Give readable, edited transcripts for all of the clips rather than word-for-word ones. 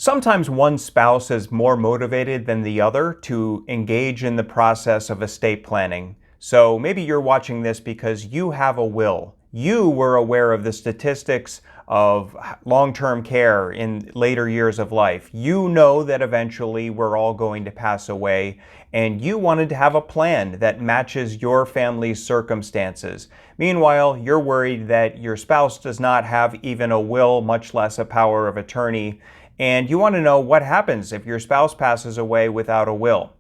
Sometimes one spouse is more motivated than the other to engage in the process of estate planning. So maybe you're watching this because you have a will. You were aware of the statistics of long-term care in later years of life. You know that eventually we're all going to pass away, and you wanted to have a plan that matches your family's circumstances. Meanwhile, you're worried that your spouse does not have even a will, much less a power of attorney. And you want to know what happens if your spouse passes away without a will.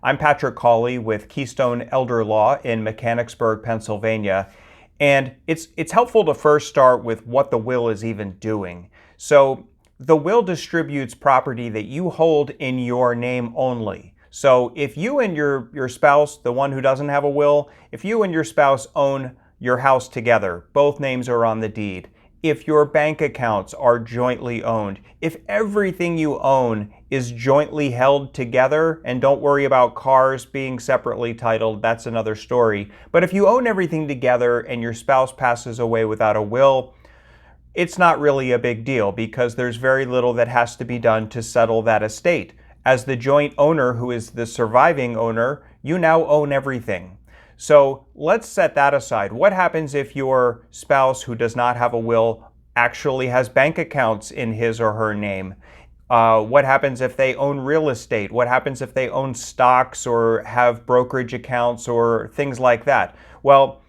I'm Patrick Cawley with Keystone Elder Law in Mechanicsburg, Pennsylvania. And it's helpful to first start with what the will is even doing. So the will distributes property that you hold in your name only. So if you and your spouse, the one who doesn't have a will, if you and your spouse own your house together, both names are on the deed. If your bank accounts are jointly owned, if everything you own is jointly held together, and don't worry about cars being separately titled, that's another story. But if you own everything together and your spouse passes away without a will, it's not really a big deal because there's very little that has to be done to settle that estate. As the joint owner who is the surviving owner, you now own everything. So let's set that aside. What happens if your spouse who does not have a will actually has bank accounts in his or her name? What happens if they own real estate? What happens if they own stocks or have brokerage accounts or things like that? Well,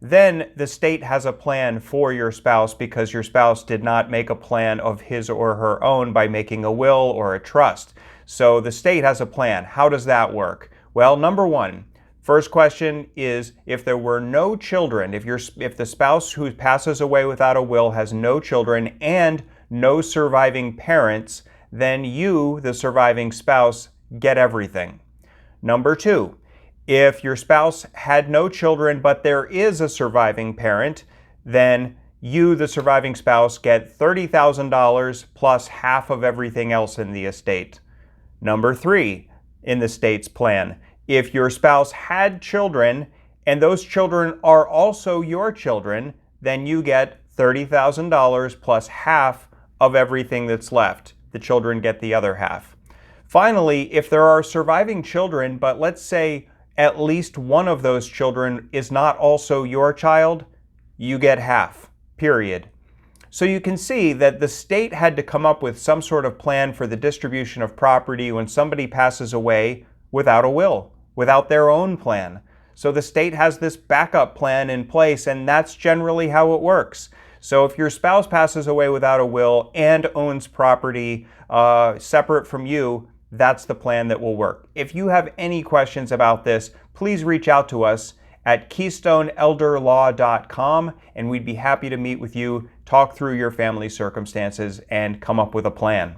then the state has a plan for your spouse because your spouse did not make a plan of his or her own by making a will or a trust. So the state has a plan. How does that work? Well, number one, first question is, if there were no children, if the spouse who passes away without a will has no children and no surviving parents, then you, the surviving spouse, get everything. Number two, if your spouse had no children but there is a surviving parent, then you, the surviving spouse, get $30,000 plus half of everything else in the estate. Number three, in the state's plan, if your spouse had children and those children are also your children, then you get $30,000 plus half of everything that's left. The children get the other half. Finally, if there are surviving children, but let's say at least one of those children is not also your child, you get half, period. So you can see that the state had to come up with some sort of plan for the distribution of property when somebody passes away without a will, without their own plan. So the state has this backup plan in place, and that's generally how it works. So if your spouse passes away without a will and owns property separate from you, that's the plan that will work. If you have any questions about this, please reach out to us at KeystoneElderLaw.com, and we'd be happy to meet with you, talk through your family circumstances, and come up with a plan.